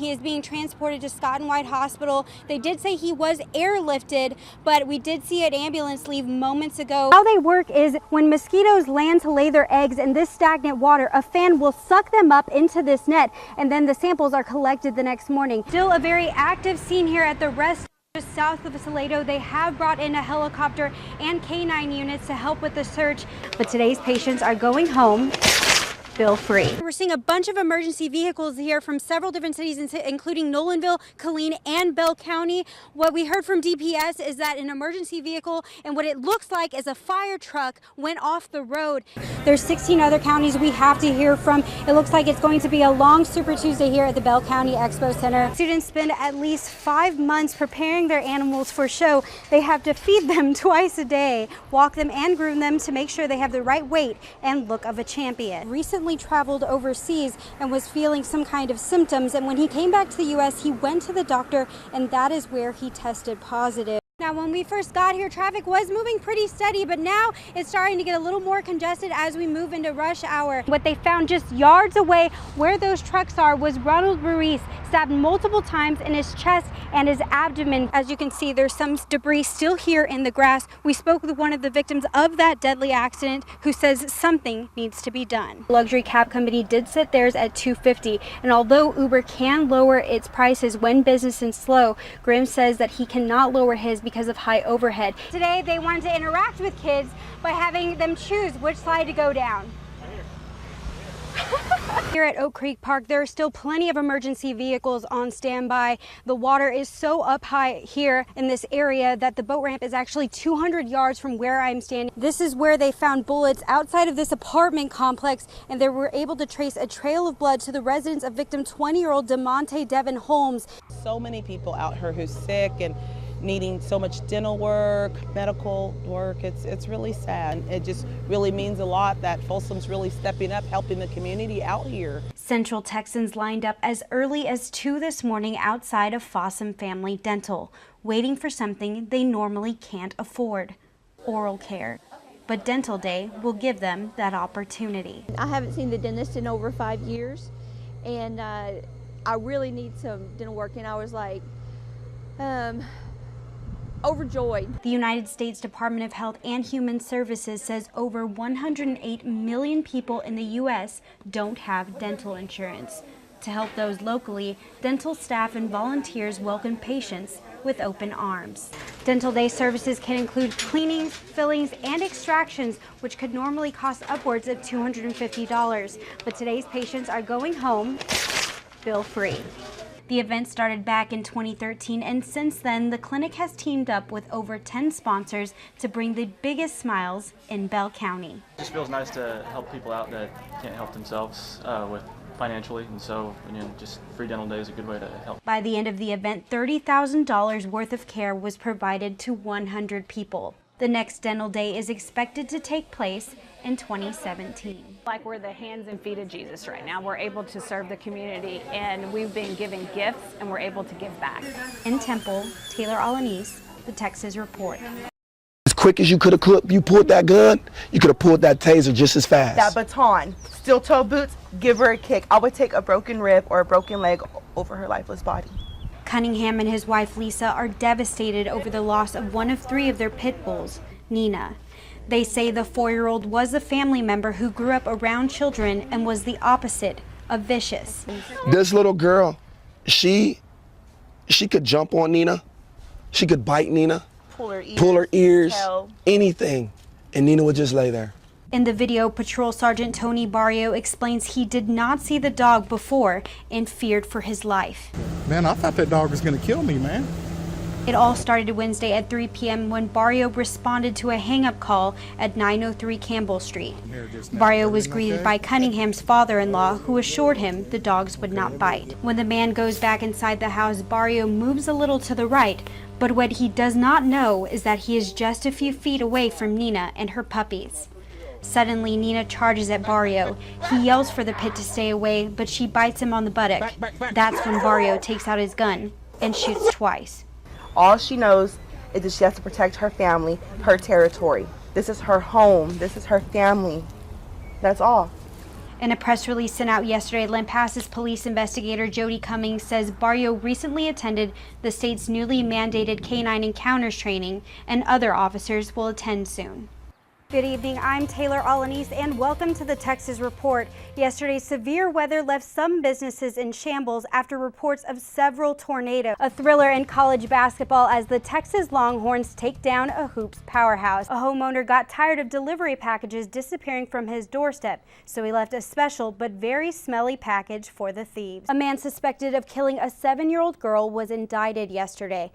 He is being transported to Scott and White Hospital. They did say he was airlifted, but we did see an ambulance leave moments ago. How they work is when mosquitoes land to lay their eggs in this stagnant water, a fan will suck them up into this net, and then the samples are collected the next morning. Still a very active scene here at the rest just south of Salado. They have brought in a helicopter and K9 units to help with the search, but today's patients are going home bill-free. We're seeing a bunch of emergency vehicles here from several different cities, including Nolanville, Killeen, and Bell County. What we heard from DPS is that an emergency vehicle and what it looks like is a fire truck went off the road. There's 16 other counties we have to hear from. It looks like it's going to be a long Super Tuesday here at the Bell County Expo Center. Students spend at least 5 months preparing their animals for show. They have to feed them twice a day, walk them and groom them to make sure they have the right weight and look of a champion. Recently traveled overseas and was feeling some kind of symptoms, and when he came back to the U.S. he went to the doctor, and that is where he tested positive. Now, when we first got here, traffic was moving pretty steady, but now it's starting to get a little more congested as we move into rush hour. What they found just yards away where those trucks are was Ronald Ruiz, stabbed multiple times in his chest and his abdomen. As you can see, there's some debris still here in the grass. We spoke with one of the victims of that deadly accident who says something needs to be done. The luxury cab company did set theirs at $250, and although Uber can lower its prices when business is slow, Grimm says that he cannot lower his because of high overhead. Today they wanted to interact with kids by having them choose which slide to go down. Here at Oak Creek Park, there are still plenty of emergency vehicles on standby. The water is so up high here in this area that the boat ramp is actually 200 yards from where I'm standing. This is where they found bullets outside of this apartment complex, and they were able to trace a trail of blood to the residence of victim 20-year-old DeMonte Devin Holmes. So many people out here who's sick and needing so much dental work, medical work. It's really sad. It just really means a lot that Folsom's really stepping up, helping the community out here. Central Texans lined up as early as 2 this morning outside of Fossum Family Dental, waiting for something they normally can't afford: oral care. But Dental Day will give them that opportunity. I haven't seen the dentist in over 5 years, and I really need some dental work, and I was like, overjoyed. The United States Department of Health and Human Services says over 108 million people in the U.S. don't have dental insurance. To help those locally, dental staff and volunteers welcome patients with open arms. Dental Day services can include cleanings, fillings, and extractions, which could normally cost upwards of $250. But today's patients are going home bill-free. The event started back in 2013, and since then, the clinic has teamed up with over 10 sponsors to bring the biggest smiles in Bell County. It just feels nice to help people out that can't help themselves with financially, and so just free dental day is a good way to help. By the end of the event, $30,000 worth of care was provided to 100 people. The next dental day is expected to take place in 2017. Like we're the hands and feet of Jesus right now. We're able to serve the community, and we've been given gifts, and we're able to give back. In Temple, Tayloralanis, the Texas Report. As quick as you could have you pulled that gun, you could have pulled that taser just as fast. That baton, steel toe boots, give her a kick. I would take a broken rib or a broken leg over her lifeless body. Cunningham and his wife Lisa are devastated over the loss of one of 3 of their pit bulls, Nina. They say the 4-year-old was a family member who grew up around children and was the opposite of vicious. This little girl, she could jump on Nina, she could bite Nina, pull her ears, anything, and Nina would just lay there. In the video, Patrol Sergeant Tony Barrio explains he did not see the dog before and feared for his life. Man, I thought that dog was going to kill me, man. It all started Wednesday at 3 p.m. when Barrio responded to a hang-up call at 903 Campbell Street. Barrio was greeted by Cunningham's father-in-law, who assured him the dogs would not bite. When the man goes back inside the house, Barrio moves a little to the right, but what he does not know is that he is just a few feet away from Nina and her puppies. Suddenly, Nina charges at Barrio. He yells for the pit to stay away, but she bites him on the buttock. That's when Barrio takes out his gun and shoots twice. All she knows is that she has to protect her family, her territory. This is her home. This is her family. That's all. In a press release sent out yesterday, Lampasas police investigator Jody Cummings says Barrio recently attended the state's newly mandated canine encounters training, and other officers will attend soon. Good evening, I'm Tayloralanis and welcome to the Texas Report. Yesterday's severe weather left some businesses in shambles after reports of several tornadoes. A thriller in college basketball as the Texas Longhorns take down a hoops powerhouse. A homeowner got tired of delivery packages disappearing from his doorstep, so he left a special but very smelly package for the thieves. A man suspected of killing a 7-year-old girl was indicted yesterday.